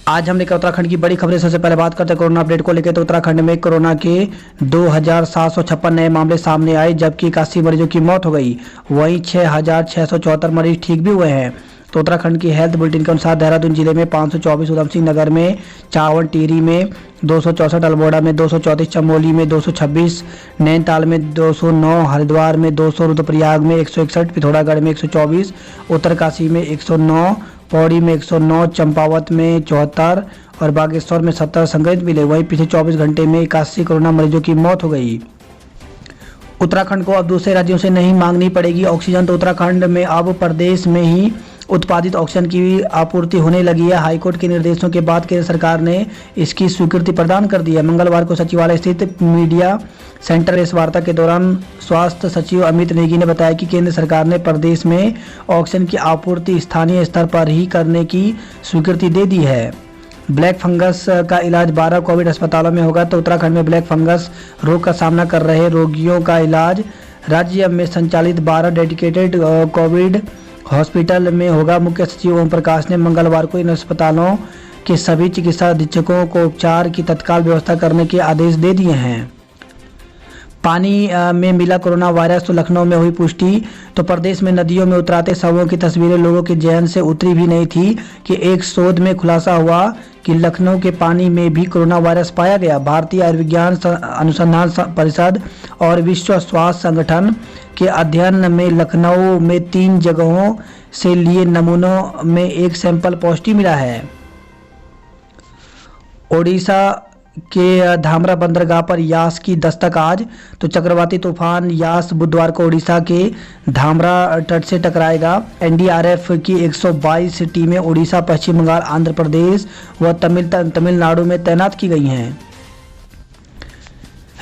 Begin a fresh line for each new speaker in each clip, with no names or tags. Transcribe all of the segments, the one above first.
आज हम लेकर उत्तराखंड की बड़ी खबरें। सबसे पहले बात करते हैं कोरोना अपडेट को लेकर। तो उत्तराखंड में कोरोना के 2756 नए मामले सामने आए, जबकि 81 मरीजों की मौत हो गई। वहीं 6674 मरीज ठीक भी हुए हैं। तो उत्तराखंड की हेल्थ बुलेटिन के अनुसार देहरादून जिले में 524, उधम सिंह नगर में 54, टिहरी में 264, अल्मोड़ा में 234, चमोली में 226, नैनीताल में 209, हरिद्वार में 200, रुद्रप्रयाग में 161, पिथौरागढ़ में 124, उत्तरकाशी में 109, पौड़ी में 109, चंपावत में 74 और बागेश्वर में 70 संक्रमित मिले। वहीं पिछले 24 घंटे में 81 कोरोना मरीजों की मौत हो गई। उत्तराखंड को अब दूसरे राज्यों से नहीं मांगनी पड़ेगी ऑक्सीजन। तो उत्तराखंड में अब प्रदेश में ही उत्पादित ऑक्सीजन की आपूर्ति होने लगी है। हाईकोर्ट के निर्देशों के बाद केंद्र सरकार ने इसकी स्वीकृति प्रदान कर दी है। मंगलवार को सचिवालय स्थित मीडिया सेंटर प्रेस वार्ता के दौरान स्वास्थ्य सचिव अमित नेगी ने बताया कि केंद्र सरकार ने प्रदेश में ऑक्सीजन की आपूर्ति स्थानीय स्तर पर ही करने की स्वीकृति दे दी है। ब्लैक फंगस का इलाज 12 कोविड अस्पतालों में होगा। तो उत्तराखंड में ब्लैक फंगस रोग का सामना कर रहे रोगियों का इलाज राज्य में संचालित 12 डेडिकेटेड कोविड हॉस्पिटल में होगा। मुख्य सचिव ओम प्रकाश ने मंगलवार को इन अस्पतालों के सभी चिकित्सा अधीक्षकों को उपचार की तत्काल व्यवस्था करने के आदेश दे दिए हैं। पानी में मिला कोरोना वायरस। तो लखनऊ में हुई पुष्टि। तो प्रदेश में नदियों में उतराते शवों की तस्वीरें लोगों के जहन से उतरी भी नहीं थी कि एक शोध में खुलासा हुआ कि लखनऊ के पानी में भी कोरोना वायरस पाया गया। भारतीय आयुर्विज्ञान अनुसंधान परिषद और विश्व स्वास्थ्य संगठन के अध्ययन में लखनऊ में 3 जगहों से लिए नमूनों में एक सैंपल पॉजिटिव मिला है। ओडिशा के धामरा बंदरगाह पर यास की दस्तक आज। तो चक्रवाती तूफान यास बुधवार को ओडिशा के धामरा तट से टकराएगा। एनडीआरएफ की 122 टीमें ओडिशा, पश्चिम बंगाल, आंध्र प्रदेश व तमिलनाडु में तैनात की गई हैं।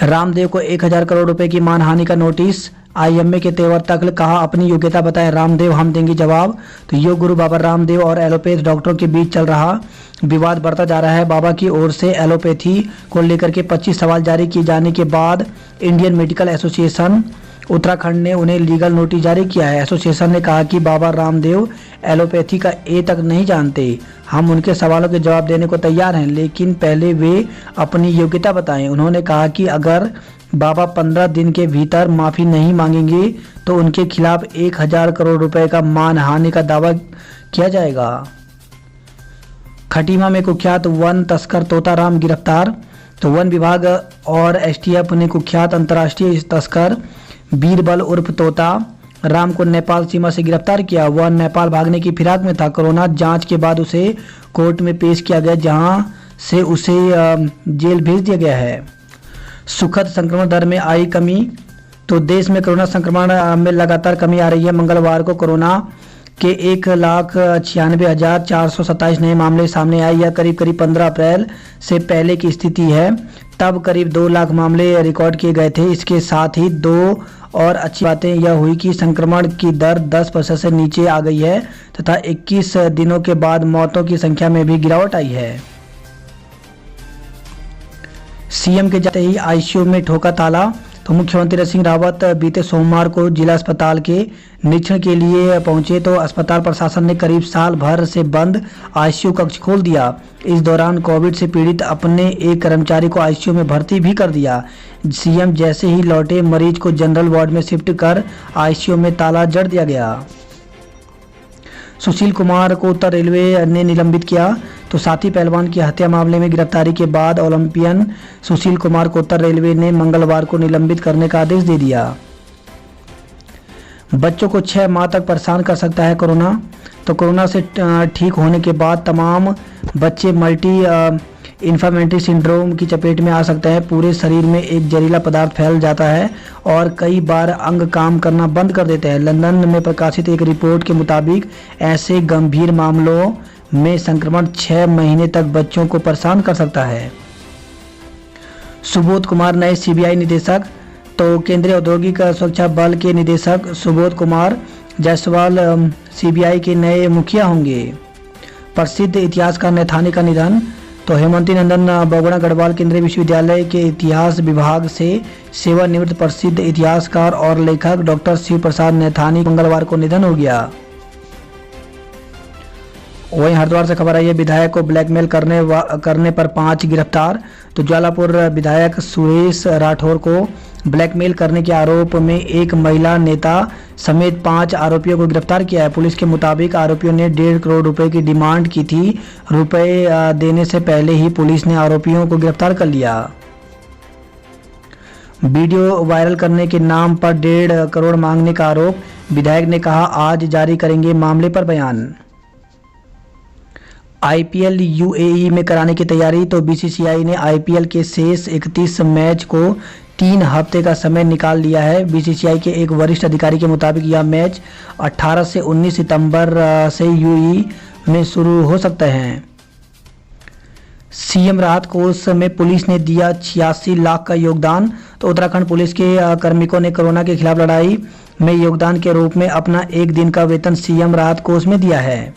रामदेव को 1000 करोड़ रुपए की मानहानि का नोटिस। आईएमए के तेवर तक कहा अपनी योग्यता बताए रामदेव, हम देंगे जवाब। तो योग गुरु बाबा रामदेव और एलोपैथ डॉक्टरों के बीच चल रहा विवाद बढ़ता जा रहा है। बाबा की ओर से एलोपैथी को लेकर के 25 सवाल जारी किए जाने के बाद इंडियन मेडिकल एसोसिएशन उत्तराखंड ने उन्हें लीगल नोटिस जारी किया है। एसोसिएशन ने कहा कि बाबा रामदेव एलोपैथी का ए तक नहीं जानते। हम उनके सवालों के जवाब देने को तैयार हैं, लेकिन पहले वे अपनी योग्यता बताएं। उन्होंने कहा कि अगर बाबा 15 दिन के भीतर माफी नहीं मांगेंगे तो उनके खिलाफ 1000 करोड़ रुपए का मानहानि का दावा किया जाएगा। खटीमा में कुख्यात वन तस्कर तोताराम गिरफ्तार। तो वन विभाग और एसटीएफ ने कुख्यात अंतर्राष्ट्रीय तस्कर बीरबल उर्फ तोता राम को नेपाल सीमा से गिरफ्तार किया। वह नेपाल भागने की फिराक में था। कोरोना जांच के बाद उसे कोर्ट में पेश किया गया, जहां से उसे जेल भेज दिया गया है। सुखद संक्रमण दर में आई कमी। तो देश में कोरोना संक्रमण में लगातार कमी आ रही है। मंगलवार को कोरोना के 1,96,427 नए मामले सामने आए। यह करीब 15 अप्रैल से पहले की स्थिति है, तब करीब 2 लाख मामले रिकॉर्ड किए गए थे। इसके साथ ही 2 और अच्छी बातें यह हुई कि संक्रमण की दर 10% से नीचे आ गई है तथा 21 दिनों के बाद मौतों की संख्या में भी गिरावट आई है। सीएम के जाते ही आईसीयू में ठोका ताला। तो मुख्यमंत्री त्रिवेंद्र सिंह रावत बीते सोमवार को जिला अस्पताल के निरीक्षण के लिए पहुंचे, तो अस्पताल प्रशासन ने करीब साल भर से बंद आईसीयू कक्ष खोल दिया। इस दौरान कोविड से पीड़ित अपने एक कर्मचारी को आईसीयू में भर्ती भी कर दिया। सीएम जैसे ही लौटे, मरीज को जनरल वार्ड में शिफ्ट कर आईसीयू में ताला जड़ दिया गया। सुशील कुमार को उत्तर रेलवे ने निलंबित किया। तो साथी पहलवान की हत्या मामले में गिरफ्तारी के बाद ओलंपियन सुशील कुमार को उत्तर रेलवे ने मंगलवार को निलंबित करने का आदेश दे दिया। बच्चों को 6 माह तक परेशान कर सकता है कोरोना। तो कोरोना से ठीक होने के बाद तमाम बच्चे मल्टी इन्फ्लेमेटरी सिंड्रोम की चपेट में आ सकते हैं। पूरे शरीर में एक जहरीला पदार्थ फैल जाता है और कई बार अंग काम करना बंद कर देते हैं। लंदन में प्रकाशित एक रिपोर्ट के मुताबिक ऐसे गंभीर मामलों में संक्रमण 6 महीने तक बच्चों को परेशान कर सकता है। सुबोध कुमार नए सीबीआई निदेशक। तो केंद्रीय औद्योगिक सुरक्षा बल के निदेशक सुबोध कुमार जायसवाल सीबीआई के नए मुखिया होंगे। प्रसिद्ध इतिहासकार नैथानी का निधन। तो हेमंती नंदन बगुड़ा गढ़वाल केंद्रीय विश्वविद्यालय के इतिहास विभाग से सेवानिवृत्त प्रसिद्ध इतिहासकार और लेखक डॉक्टर शिव प्रसाद नैथानी मंगलवार को निधन हो गया। वहीं हरिद्वार से खबर आई है, विधायक को ब्लैकमेल करने पर 5 गिरफ्तार। तो ज्वालापुर विधायक सुरेश राठौर को ब्लैकमेल करने के आरोप में एक महिला नेता समेत 5 आरोपियों को गिरफ्तार किया है। पुलिस के मुताबिक आरोपियों ने 1.5 करोड़ रुपए की डिमांड की थी। रुपए देने से पहले ही पुलिस ने आरोपियों को गिरफ्तार कर लिया। वीडियो वायरल करने के नाम पर 1.5 करोड़ मांगने का आरोप, विधायक ने कहा आज जारी करेंगे मामले पर बयान। आईपीएल यूएई में कराने की तैयारी। तो बीसीसीआई ने आईपीएल के शेष 31 मैच को 3 हफ्ते का समय निकाल लिया है। बीसीसीआई के एक वरिष्ठ अधिकारी के मुताबिक यह मैच 18 से 19 सितंबर से यूएई में शुरू हो सकते हैं। सीएम राहत कोष में पुलिस ने दिया 86 लाख का योगदान। तो उत्तराखंड पुलिस के कार्मिकों ने कोरोना के खिलाफ लड़ाई में योगदान के रूप में अपना 1 दिन का वेतन सीएम राहत कोष में दिया है।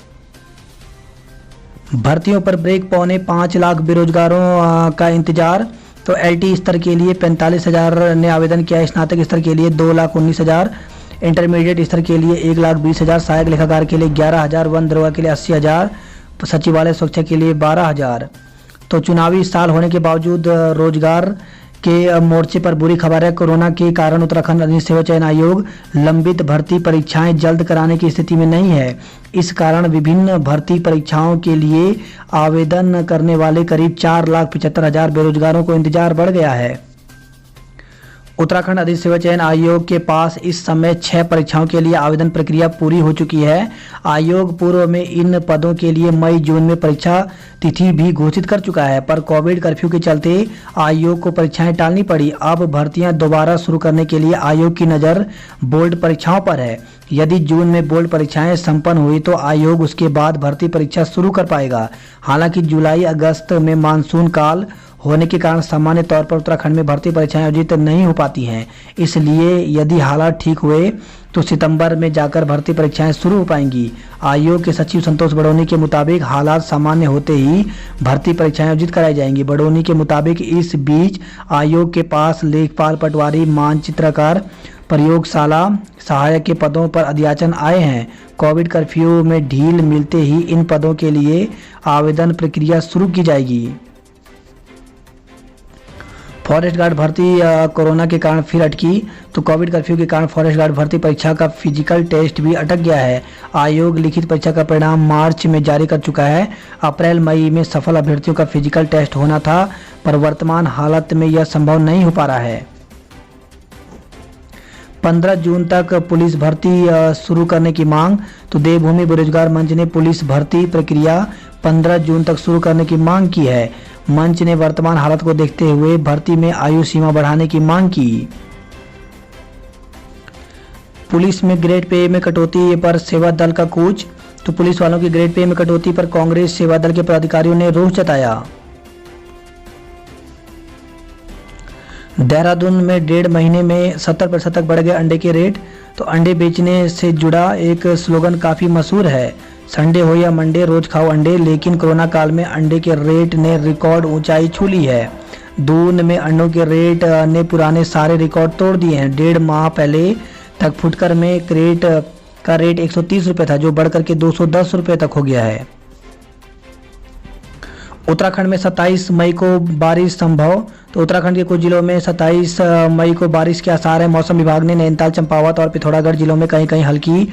भर्तियों पर ब्रेक, 4.25 लाख बेरोजगारों का इंतजार। तो एलटी स्तर के लिए 45,000 ने आवेदन किया, स्नातक स्तर के लिए 2,19,000, इंटरमीडिएट स्तर के लिए 1,20,000, सहायक लेखाकार के लिए 11,000, वन दरोगा के लिए 80,000, सचिवालय सुरक्षा के लिए 12,000। तो चुनावी साल होने के बावजूद रोजगार के मोर्चे पर बुरी खबर है। कोरोना के कारण उत्तराखंड अधिक सेवा चयन आयोग लंबित भर्ती परीक्षाएं जल्द कराने की स्थिति में नहीं है। इस कारण विभिन्न भर्ती परीक्षाओं के लिए आवेदन करने वाले करीब 4,75,000 बेरोजगारों को इंतजार बढ़ गया है। उत्तराखंड अधिक सेवा चयन आयोग के पास इस समय 6 परीक्षाओं के लिए आवेदन प्रक्रिया पूरी हो चुकी है। आयोग पूर्व में इन पदों के लिए मई जून में परीक्षा तिथि भी घोषित कर चुका है, पर कोविड कर्फ्यू के चलते आयोग को परीक्षाएं टालनी पड़ी। अब भर्तियां दोबारा शुरू करने के लिए आयोग की नज़र बोर्ड परीक्षाओं पर है। यदि जून में बोर्ड परीक्षाएं संपन्न हुई तो आयोग उसके बाद भर्ती परीक्षा शुरू कर पाएगा। हालांकि जुलाई अगस्त में मानसून काल होने के कारण सामान्य तौर पर उत्तराखंड में भर्ती परीक्षाएं आयोजित नहीं हो पाती हैं। इसलिए यदि हालात ठीक हुए तो सितंबर में जाकर भर्ती परीक्षाएं शुरू हो पाएंगी। आयोग के सचिव संतोष बड़ोनी के मुताबिक हालात सामान्य होते ही भर्ती परीक्षाएं आयोजित कराई जाएंगी। बड़ोनी के मुताबिक इस बीच आयोग के पास लेखपाल, पटवारी, मानचित्रकार, प्रयोगशाला सहायक के पदों पर अध्याचन आए हैं। कोविड कर्फ्यू में ढील मिलते ही इन पदों के लिए आवेदन प्रक्रिया शुरू की जाएगी। फॉरेस्ट गार्ड भर्ती कोरोना के कारण फिर अटकी। तो कोविड कर्फ्यू के कारण फॉरेस्ट गार्ड भर्ती परीक्षा का फिजिकल टेस्ट भी अटक गया है। आयोग लिखित परीक्षा का परिणाम मार्च में जारी कर चुका है। अप्रैल मई में सफल अभ्यर्थियों का फिजिकल टेस्ट होना था, पर वर्तमान हालत में यह संभव नहीं हो पा रहा है। 15 जून तक पुलिस भर्ती शुरू करने की मांग। तो देवभूमि बेरोजगार मंच ने पुलिस भर्ती प्रक्रिया 15 जून तक शुरू करने की मांग की है। मंच ने वर्तमान हालत को देखते हुए भर्ती में आयु सीमा बढ़ाने की मांग की। पुलिस में ग्रेड पे में कटौती पर सेवा दल का कूच। तो पुलिस वालों की ग्रेड पे में कटौती पर कांग्रेस सेवा दल के पदाधिकारियों ने रोष जताया। देहरादून में 1.5 महीने में 70% तक बढ़ गए अंडे के रेट। तो अंडे बेचने से जुड़ा एक स्लोगन काफ़ी मशहूर है, संडे हो या मंडे रोज खाओ अंडे। लेकिन कोरोना काल में अंडे के रेट ने रिकॉर्ड ऊंचाई छू ली है। दून में अंडों के रेट ने पुराने सारे रिकॉर्ड तोड़ दिए हैं। 1.5 माह पहले तक फुटकर में क्रेट का रेट 130 रुपये था, जो बढ़कर के 210 रुपये तक हो गया है। उत्तराखंड में 27 मई को बारिश संभव। तो उत्तराखंड के कुछ जिलों में 27 मई को बारिश के आसार है। मौसम विभाग ने नैनीताल, चंपावत और पिथौरागढ़ जिलों में कहीं कहीं हल्की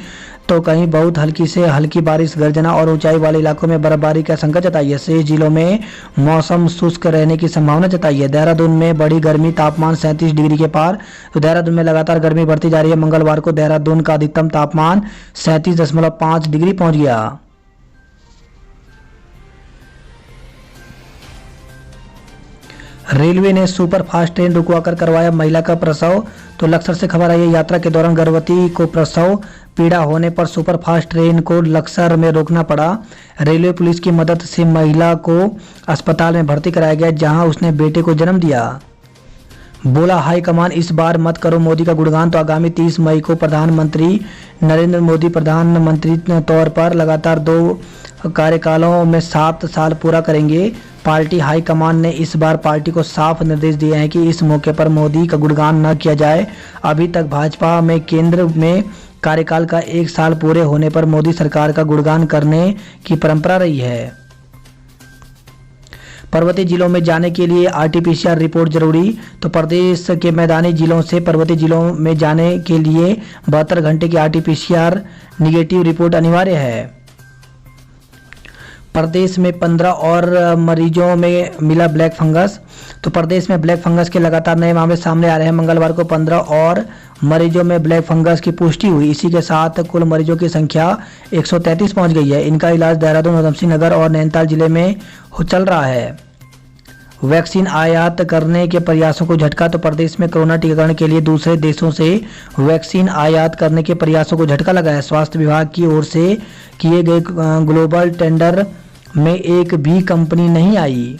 तो कहीं बहुत हल्की से हल्की बारिश, गर्जना और ऊंचाई वाले इलाकों में बर्फबारी की आशंका जताई है। शेष जिलों में मौसम शुष्क रहने की संभावना जताई है। देहरादून में बड़ी गर्मी, तापमान 37 डिग्री के पार। तो देहरादून में लगातार गर्मी बढ़ती जा रही है। मंगलवार को देहरादून का अधिकतम तापमान 37.5 डिग्री पहुंच गया। रेलवे ने सुपर फास्ट ट्रेन रुकवाकर करवाया महिला का प्रसव। तो लक्सर से खबर आई है, यात्रा के दौरान गर्भवती को प्रसव पीड़ा होने पर सुपर फास्ट ट्रेन को लक्सर में रोकना पड़ा। रेलवे पुलिस की मदद से महिला को अस्पताल में भर्ती कराया गया, जहां उसने बेटे को जन्म दिया। बोला हाईकमान इस बार मत करो मोदी का गुणगान। तो आगामी 30 मई को प्रधानमंत्री नरेंद्र मोदी प्रधानमंत्री तौर पर लगातार 2 कार्यकालों में 7 साल पूरा करेंगे। पार्टी हाईकमान ने इस बार पार्टी को साफ निर्देश दिए हैं कि इस मौके पर मोदी का गुणगान न किया जाए। अभी तक भाजपा में केंद्र में कार्यकाल का 1 साल पूरे होने पर मोदी सरकार का गुणगान करने की परंपरा रही है। पर्वतीय जिलों में जाने के लिए आरटीपीसीआर रिपोर्ट जरूरी, तो प्रदेश के मैदानी जिलों से पर्वतीय जिलों में जाने के लिए 72 घंटे की आरटीपीसीआर निगेटिव रिपोर्ट अनिवार्य है। प्रदेश में 15 और मरीजों में मिला ब्लैक फंगस, तो प्रदेश में ब्लैक फंगस के लगातार नए मामले सामने आ रहे हैं। मंगलवार को 15 और मरीजों में ब्लैक फंगस की पुष्टि हुई। इसी के साथ कुल मरीजों की संख्या 133 पहुंच गई है। इनका इलाज देहरादून, उधमसिंह नगर और नैनीताल जिले में चल रहा है। वैक्सीन आयात करने के प्रयासों को झटका, तो प्रदेश में कोरोना टीकाकरण के लिए दूसरे देशों से वैक्सीन आयात करने के प्रयासों को झटका लगा है। स्वास्थ्य विभाग की ओर से किए गए ग्लोबल टेंडर में एक भी कंपनी नहीं आई।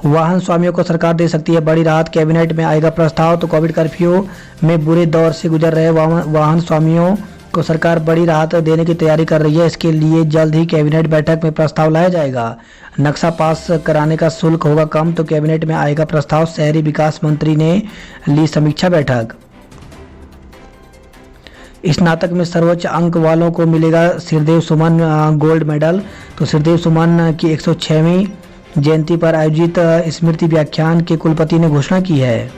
वाहन स्वामियों को सरकार दे सकती है बड़ी राहत, कैबिनेट में आएगा प्रस्ताव, तो कोविड कर्फ्यू में बुरे दौर से गुजर रहे वाहन स्वामियों को सरकार बड़ी राहत देने की तैयारी कर रही है। इसके लिए जल्द ही कैबिनेट बैठक में प्रस्ताव लाया जाएगा। नक्शा पास कराने का शुल्क होगा कम, तो कैबिनेट में आएगा प्रस्ताव। शहरी विकास मंत्री ने ली समीक्षा बैठक। स्नातक में सर्वोच्च अंक वालों को मिलेगा सिरदेव सुमन गोल्ड मेडल, तो सिरदेव सुमन की 106वीं जयंती पर आयोजित स्मृति व्याख्यान के कुलपति ने घोषणा की है।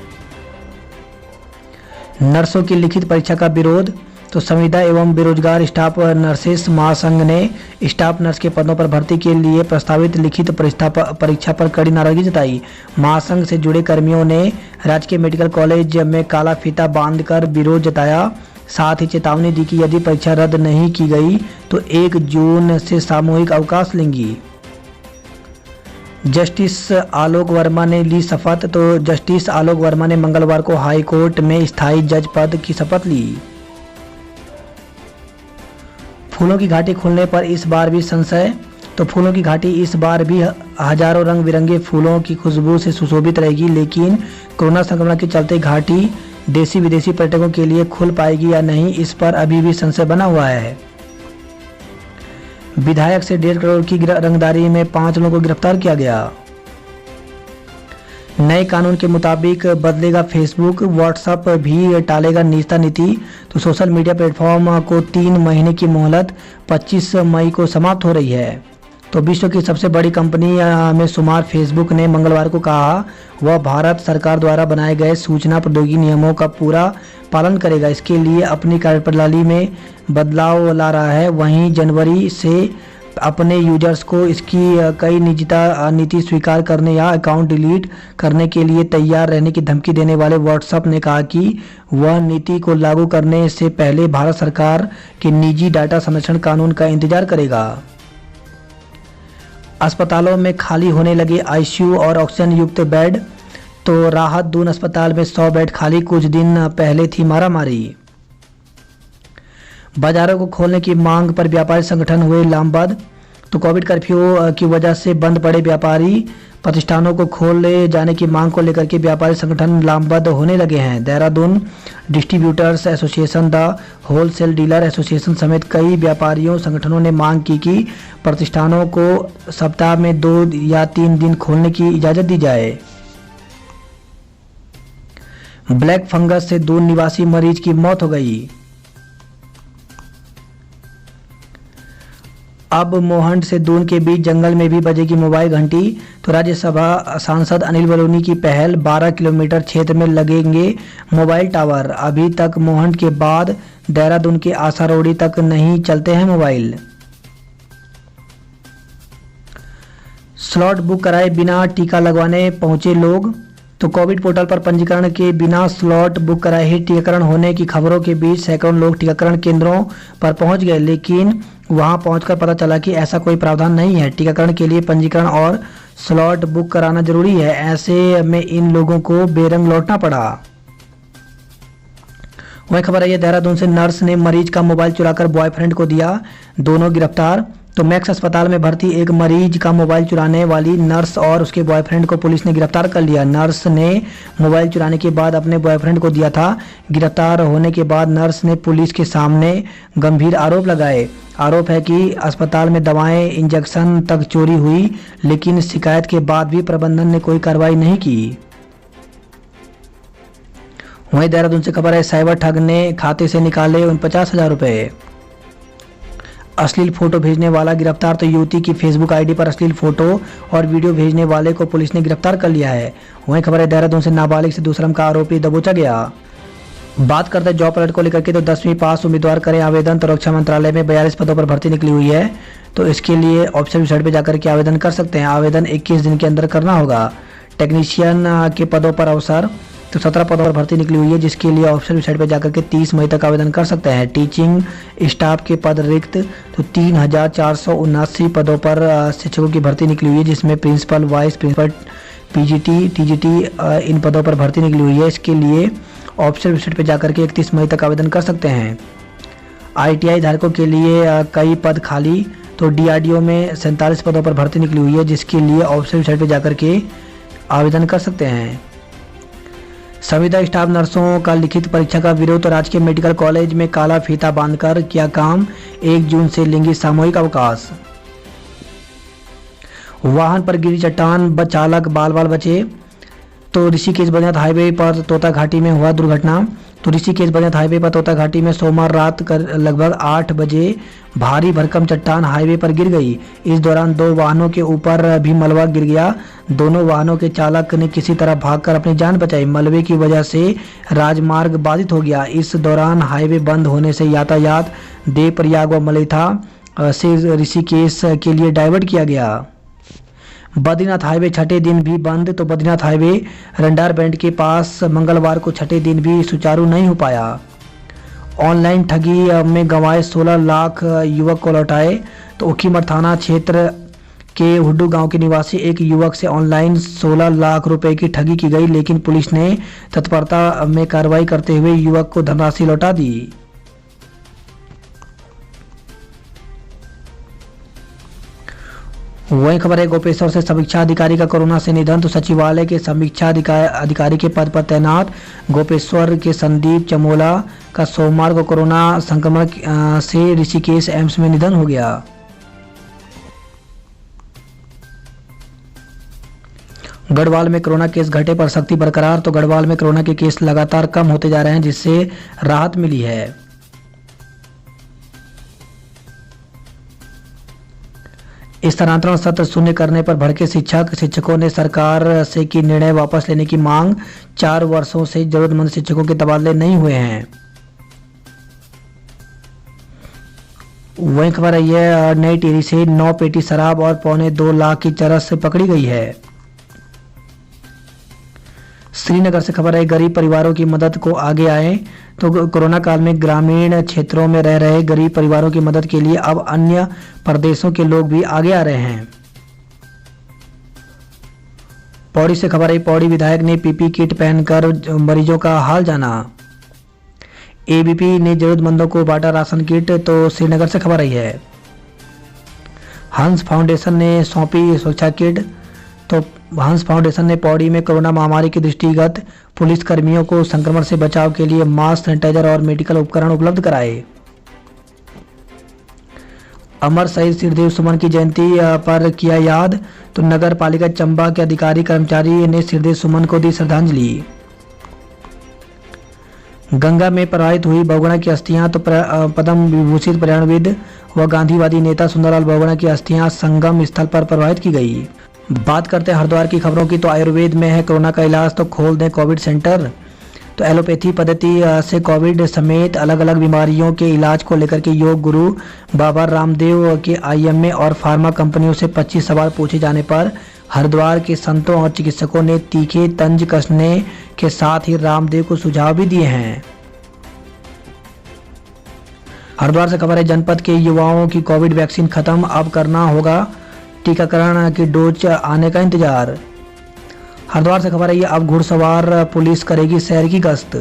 नर्सों की लिखित परीक्षा का विरोध, तो संविदा एवं बेरोजगार स्टाफ नर्सेस महासंघ ने स्टाफ नर्स के पदों पर भर्ती के लिए प्रस्तावित लिखित परीक्षा पर कड़ी नाराजगी जताई। महासंघ से जुड़े कर्मियों ने राजकीय मेडिकल कॉलेज में काला फीता बांधकर विरोध जताया। साथ ही चेतावनी दी कि यदि परीक्षा रद्द नहीं की गई तो 1 जून से सामूहिक अवकाश लेंगी। जस्टिस आलोक वर्मा ने ली शपथ, तो जस्टिस आलोक वर्मा ने मंगलवार को हाई कोर्ट में स्थायी जज पद की शपथ ली। फूलों की घाटी खुलने पर इस बार भी संशय, तो फूलों की घाटी इस बार भी हजारों रंग बिरंगे फूलों की खुशबू से सुशोभित रहेगी, लेकिन कोरोना संक्रमण के चलते घाटी देसी विदेशी पर्यटकों के लिए खुल पाएगी या नहीं, इस पर अभी भी संशय बना हुआ है। विधायक से 1.5 करोड़ की रंगदारी में 5 लोगों को गिरफ्तार किया गया। नए कानून के मुताबिक बदलेगा फेसबुक, व्हाट्सएप भी टालेगा निजता नीति, तो सोशल मीडिया प्लेटफॉर्म को 3 महीने की मोहलत 25 मई को समाप्त हो रही है। तो विश्व की सबसे बड़ी कंपनी में शुमार फेसबुक ने मंगलवार को कहा वह भारत सरकार द्वारा बनाए गए सूचना प्रौद्योगिकी नियमों का पूरा पालन करेगा। इसके लिए अपनी कार्यप्रणाली में बदलाव ला रहा है। वहीं जनवरी से अपने यूजर्स को इसकी कई निजता नीति स्वीकार करने या अकाउंट डिलीट करने के लिए तैयार रहने की धमकी देने वाले व्हाट्सएप ने कहा कि वह नीति को लागू करने से पहले भारत सरकार के निजी डाटा संरक्षण कानून का इंतजार करेगा। अस्पतालों में खाली होने लगे आईसीयू और ऑक्सीजन युक्त बेड, तो राहत दून अस्पताल में 100 बेड खाली, कुछ दिन पहले थी मारामारी। बाजारों को खोलने की मांग पर व्यापारी संगठन हुए लामबंद, तो कोविड कर्फ्यू की वजह से बंद पड़े व्यापारी प्रतिष्ठानों को खोले जाने की मांग को लेकर के व्यापारी संगठन लामबंद होने लगे हैं। Dehradun distributors association, the wholesale dealer association समेत कई व्यापारियों संगठनों ने मांग की कि प्रतिष्ठानों को सप्ताह में 2 या 3 दिन खोलने की इजाजत दी जाए। ब्लैक फंगस से दून निवासी मरीज की मौत हो गई। अब मोहंड से दून के बीच जंगल में भी बजेगी मोबाइल घंटी, तो राज्यसभा सांसद अनिल बलूनी की पहल, 12 किलोमीटर क्षेत्र में लगेंगे मोबाइल टावर। अभी तक मोहंड के बाद देहरादून के आसारोड़ी तक नहीं चलते हैं मोबाइल। स्लॉट बुक कराए बिना टीका लगवाने पहुंचे लोग, तो कोविड पोर्टल पर पंजीकरण के बिना स्लॉट बुक कराए ही टीकाकरण होने की खबरों के बीच सैकड़ों लोग टीकाकरण केंद्रों पर पहुंच गए, लेकिन वहां पहुंचकर पता चला कि ऐसा कोई प्रावधान नहीं है। टीकाकरण के लिए पंजीकरण और स्लॉट बुक कराना जरूरी है। ऐसे में इन लोगों को बेरंग लौटना पड़ा। वही खबर है, देहरादून से नर्स ने मरीज का मोबाइल चुराकर बॉयफ्रेंड को दिया, दोनों गिरफ्तार। तो मैक्स अस्पताल में भर्ती एक मरीज का मोबाइल चुराने वाली नर्स और उसके बॉयफ्रेंड को पुलिस ने गिरफ्तार कर लिया। नर्स ने मोबाइल चुराने के बाद अपने बॉयफ्रेंड को दिया था। गिरफ्तार होने के बाद नर्स ने पुलिस के सामने गंभीर आरोप लगाए। आरोप है कि अस्पताल में दवाएं, इंजेक्शन तक चोरी हुई, लेकिन शिकायत के बाद भी प्रबंधन ने कोई कार्रवाई नहीं की। वहीं देहरादून से खबर है, साइबर ठग ने खाते से निकाले 49,000 रुपए। अश्लील फोटो भेजने वाला गिरफ्तार। तो युवती की फेसबुक आईडी पर अश्लील फोटो और वीडियो भेजने वाले को पुलिस ने गिरफ्तार कर लिया है। वहीं खबर है, देहरादून से नाबालिग से दुष्कर्म का आरोपी दबोचा गया। बात करते हैं जॉब अलर्ट को लेकर के। तो 10वीं पास उम्मीदवार करें आवेदन। तो रक्षा मंत्रालय में 42 पदों पर भर्ती निकली हुई है। तो इसके लिए ऑफिशियल वेबसाइट पर जाकर के आवेदन कर सकते हैं। आवेदन 21 दिन के अंदर करना होगा। टेक्नीशियन के पदों पर अवसर। तो 17 पदों पर भर्ती निकली हुई है, जिसके लिए ऑफिशियल वेबसाइट पर जाकर के 30 मई तक आवेदन कर सकते हैं। टीचिंग स्टाफ के पद रिक्त। तो 3,479 पदों पर शिक्षकों की भर्ती निकली हुई है, जिसमें principal, vice principal, PGT, TGT इन पदों पर भर्ती निकली हुई है। इसके लिए ऑफिशियल वेबसाइट पर जाकर के 31 मई तक आवेदन कर सकते हैं। ITI धारकों के लिए कई पद खाली। तो DRDO में 47 पदों पर भर्ती निकली हुई है, जिसके लिए ऑफिशियल वेबसाइट पर जाकर के आवेदन कर सकते हैं। संविदा स्टाफ नर्सों का लिखित परीक्षा का विरोध। तो राजकीय मेडिकल कॉलेज में काला फीता बांधकर किया काम। 1 जून से लेंगे सामूहिक अवकाश। वाहन पर गिरी चट्टान, चालक बाल बाल बचे। तो ऋषिकेश बद्रीनाथ हाईवे पर तोता घाटी में हुआ दुर्घटना। तो ऋषिकेश बद्रीनाथ हाईवे पर तोता घाटी में सोमवार रात लगभग 8 बजे भारी भरकम चट्टान हाईवे पर गिर गई। इस दौरान 2 वाहनों के ऊपर भी मलबा गिर गया। दोनों वाहनों के चालक ने किसी तरह भागकर अपनी जान बचाई। मलबे की वजह से राजमार्ग बाधित हो गया। इस दौरान हाईवे बंद होने से यातायात देवप्रयाग व मलेथा से ऋषिकेश के लिए डाइवर्ट किया गया। बद्रीनाथ हाईवे छठे दिन भी बंद। तो बद्रीनाथ हाईवे रंडार बैंड के पास मंगलवार को छठे दिन भी सुचारू नहीं हो पाया। ऑनलाइन ठगी में गंवाए 16 लाख युवक को लौटाए। तो उखीमठ थाना क्षेत्र के हुड्डू गांव के निवासी एक युवक से ऑनलाइन 16 लाख रुपए की ठगी की गई, लेकिन पुलिस ने तत्परता में कार्रवाई करते हुए युवक को धनराशि लौटा दी। वही खबर है, गोपेश्वर से समीक्षा अधिकारी का कोरोना से निधन। तो सचिवालय के समीक्षा अधिकारी के पद पर तैनात गोपेश्वर के संदीप चमोला का सोमवार को कोरोना संक्रमण से ऋषिकेश एम्स में निधन हो गया। गढ़वाल में कोरोना केस घटे पर सख्ती बरकरार। तो गढ़वाल में कोरोना के केस लगातार कम होते जा रहे हैं, जिससे राहत मिली है। स्थानांतरण सत्र शून्य करने पर भड़के शिक्षकों ने सरकार से की निर्णय वापस लेने की मांग। 4 वर्षों से जरूरतमंद शिक्षकों के तबादले नहीं हुए हैं। वही खबर है, यह नई टिहरी से 9 पेटी शराब और 2.25 लाख की चरस पकड़ी गई है। श्रीनगर से खबर है, गरीब परिवारों की मदद को आगे आए। तो कोरोना काल में ग्रामीण क्षेत्रों में रह रहे गरीब परिवारों की मदद के लिए अब अन्य प्रदेशों के लोग भी आगे आ रहे हैं। पौड़ी से खबर है, पौड़ी विधायक ने पीपी किट पहनकर मरीजों का हाल जाना। एबीपी ने जरूरतमंदों को बांटा राशन किट। तो श्रीनगर से खबर आई है, हंस फाउंडेशन ने सौंपी सुरक्षा किट। तो हंस फाउंडेशन ने पौड़ी में कोरोना महामारी के दृष्टिगत पुलिस कर्मियों को संक्रमण से बचाव के लिए मास्क, सैनिटाइजर और मेडिकल उपकरण उपलब्ध कराए। अमर शहीद सिरदेव सुमन की जयंती पर किया याद। तो नगर पालिका चंबा के अधिकारी कर्मचारी ने सिरदेव सुमन को दी श्रद्धांजलि। गंगा में प्रवाहित हुई बहुगुणा की अस्थियां। तो पद्म विभूषित पर्यावरणविद व गांधीवादी नेता सुंदरलाल बहुगुणा की अस्थियां संगम स्थल पर प्रवाहित की गई। बात करते हैं हरिद्वार की खबरों की। तो आयुर्वेद में है कोरोना का इलाज, तो खोल दें कोविड सेंटर। तो एलोपैथी पद्धति से कोविड समेत अलग अलग बीमारियों के इलाज को लेकर के योग गुरु बाबा रामदेव के IMA और फार्मा कंपनियों से 25 सवाल पूछे जाने पर हरिद्वार के संतों और चिकित्सकों ने तीखे तंज कसने के साथ ही रामदेव को सुझाव भी दिए हैं। हरिद्वार से खबर है, जनपद के युवाओं की कोविड वैक्सीन खत्म, अब करना होगा टीकाकरण की डोज आने का इंतजार। हरिद्वार से खबर है, अब घुड़सवार पुलिस करेगी शहर की गश्त।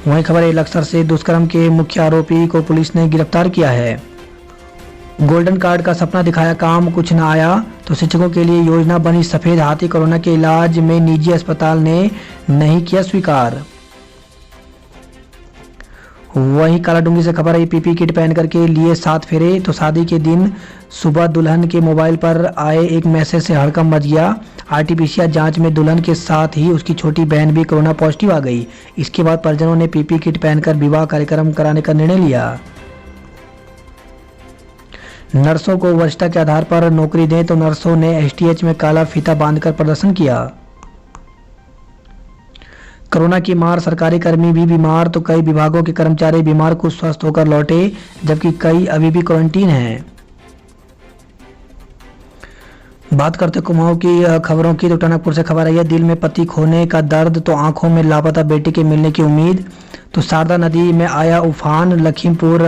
वहीं खबर है, लक्सर से दुष्कर्म के मुख्य आरोपी को पुलिस ने गिरफ्तार किया है। गोल्डन कार्ड का सपना दिखाया, काम कुछ न आया। तो शिक्षकों के लिए योजना बनी सफेद हाथी, कोरोना के इलाज में निजी अस्पताल ने नहीं किया स्वीकार। वहीं कालाडूंगी से खबर है, पीपी किट पहन करके लिए 7 फेरे। तो शादी के दिन सुबह दुल्हन के मोबाइल पर आए एक मैसेज से हड़कंप मच गया। आरटीपीसीआर जांच में दुल्हन के साथ ही उसकी छोटी बहन भी कोरोना पॉजिटिव आ गई। इसके बाद परिजनों ने पीपी किट पहनकर विवाह कार्यक्रम कराने का निर्णय लिया। नर्सों को वरिष्ठता के आधार पर नौकरी दें, तो नर्सों ने एसटीएच में काला फीता बांधकर प्रदर्शन किया। कोरोना की मार, सरकारी कर्मी भी बीमार, तो कई विभागों के कर्मचारी बीमार कुछ स्वस्थ होकर लौटे, जबकि कई अभी भी क्वारंटीन हैं। बात करते कुमाऊं की खबरों की, तो टनकपुर से खबर आई है, दिल में पति खोने का दर्द तो आंखों में लापता बेटे के मिलने की उम्मीद। तो शारदा नदी में आया उफान, लखीमपुर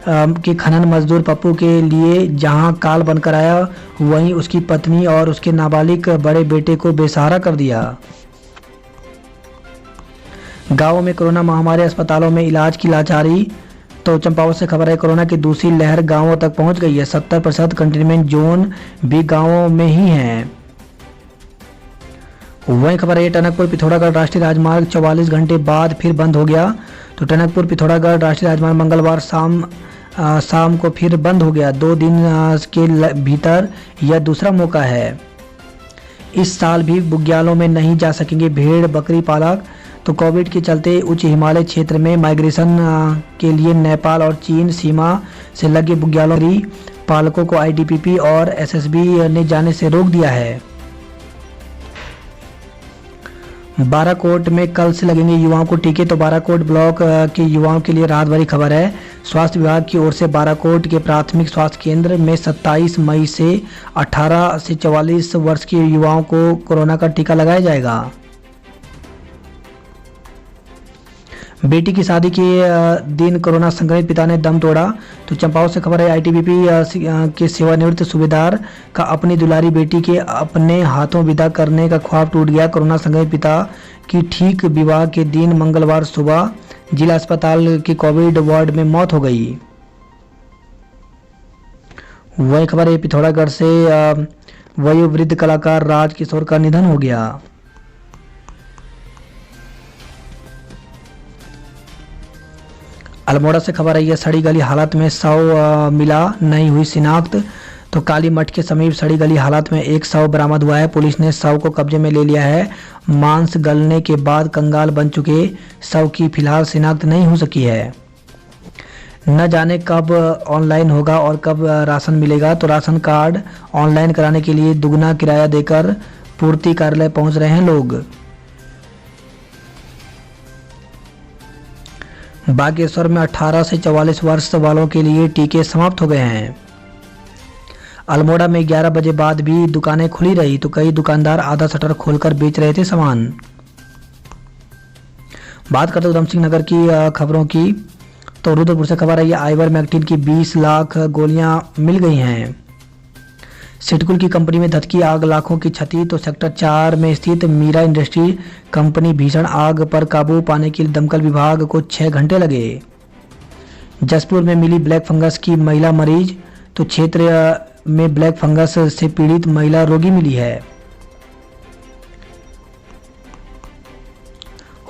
के खनन मजदूर पप्पू के लिए जहां काल बनकर आया, वहीं उसकी पत्नी और उसके नाबालिग बड़े बेटे को बेसहारा कर दिया। गांवों में कोरोना महामारी, अस्पतालों में इलाज की लाचारी। तो चंपावत से खबर है, कोरोना की दूसरी लहर गांवों तक पहुंच गई है। 70% कंटेनमेंट जोन भी गांवों में ही है। वहीं खबर है, टनकपुर पिथौरागढ़ राष्ट्रीय राजमार्ग 44 घंटे बाद फिर बंद हो गया। तो टनकपुर पिथौरागढ़ राष्ट्रीय राजमार्ग मंगलवार शाम को फिर बंद हो गया। 2 दिन के भीतर यह दूसरा मौका है। इस साल भी बुग्यालों में नहीं जा सकेंगे भेड़ बकरी पालक। तो कोविड के चलते उच्च हिमालय क्षेत्र में माइग्रेशन के लिए नेपाल और चीन सीमा से लगे बुग्यालों पालकों को आईटीबीपी और एसएसबी ने जाने से रोक दिया है। बाराकोट में कल से लगेंगे युवाओं को टीके। तो बाराकोट ब्लॉक के युवाओं के लिए राहत भरी खबर है। स्वास्थ्य विभाग की ओर से बाराकोट के प्राथमिक स्वास्थ्य केंद्र में 27 मई से 18 से 44 वर्ष के युवाओं को कोरोना का टीका लगाया जाएगा। बेटी की शादी के दिन कोरोना संक्रमित पिता ने दम तोड़ा। तो चंपावत से खबर है, आईटीबीपी के सेवानिवृत्त सूबेदार का अपनी दुलारी बेटी के अपने हाथों विदा करने का ख्वाब टूट गया। कोरोना संक्रमित पिता की ठीक विवाह के दिन मंगलवार सुबह जिला अस्पताल के कोविड वार्ड में मौत हो गई। वही खबर है, पिथौरागढ़ से वयोवृद्ध कलाकार राज किशोर का निधन हो गया। अल्मोड़ा से खबर आई है, सड़ी गली हालत में शव मिला, नहीं हुई शिनाख्त। तो काली मठ के समीप सड़ी गली हालत में एक शव बरामद हुआ है। पुलिस ने शव को कब्जे में ले लिया है। मांस गलने के बाद कंगाल बन चुके शव की फिलहाल शिनाख्त नहीं हो सकी है। न जाने कब ऑनलाइन होगा और कब राशन मिलेगा। तो राशन कार्ड ऑनलाइन कराने के लिए दुगना किराया देकर पूर्ति कार्यालय पहुंच रहे हैं लोग। बागेश्वर में 18 से 44 वर्ष वालों के लिए टीके समाप्त हो गए हैं। अल्मोड़ा में 11 बजे बाद भी दुकानें खुली रही। तो कई दुकानदार आधा शटर खोलकर बेच रहे थे सामान। बात करते उधम सिंह नगर की खबरों की। तो रुद्रपुर से खबर आई है, आइवरमेक्टिन की 20 लाख गोलियां मिल गई हैं। सिडकुल की कंपनी में धधकी आग, लाखों की क्षति। तो सेक्टर 4 में स्थित मीरा इंडस्ट्री कंपनी भीषण आग पर काबू पाने के लिए दमकल विभाग को 6 घंटे लगे। जसपुर में मिली ब्लैक फंगस की महिला मरीज। तो क्षेत्र में ब्लैक फंगस से पीड़ित महिला रोगी मिली है।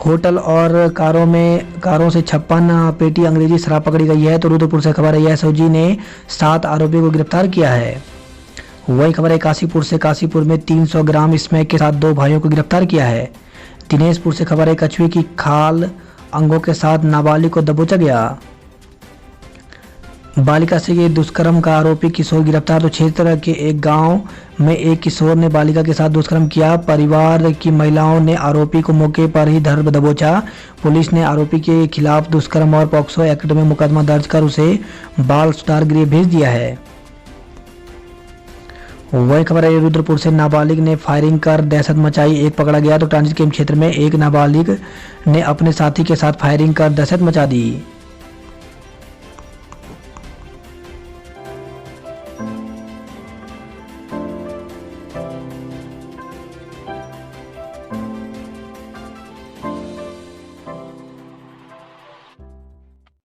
होटल और कारों से 56 पेटी अंग्रेजी शराब पकड़ी गई है। तो रुद्रपुर से खबर है, एसओजी ने 7 आरोपियों को गिरफ्तार किया है। वही खबर है, काशीपुर में 300 ग्राम स्मैक के साथ 2 भाइयों को गिरफ्तार किया है। दिनेशपुर से खबर है, कछुए की खाल अंगों के साथ नाबालिग को दबोचा गया। बालिका से दुष्कर्म का आरोपी किशोर गिरफ्तार। तो क्षेत्र के एक गांव में एक किशोर ने बालिका के साथ दुष्कर्म किया। परिवार की महिलाओं ने आरोपी को मौके पर ही धर दबोचा। पुलिस ने आरोपी के खिलाफ दुष्कर्म और पॉक्सो एक्ट में मुकदमा दर्ज कर उसे बाल सुधार गृह भेज दिया है। वही खबर है, रुद्रपुर से नाबालिग ने फायरिंग कर दहशत मचाई, एक पकड़ा गया। तो ट्रांजिट कैंप क्षेत्र में एक नाबालिग ने अपने साथी के साथ फायरिंग कर दहशत मचा दी।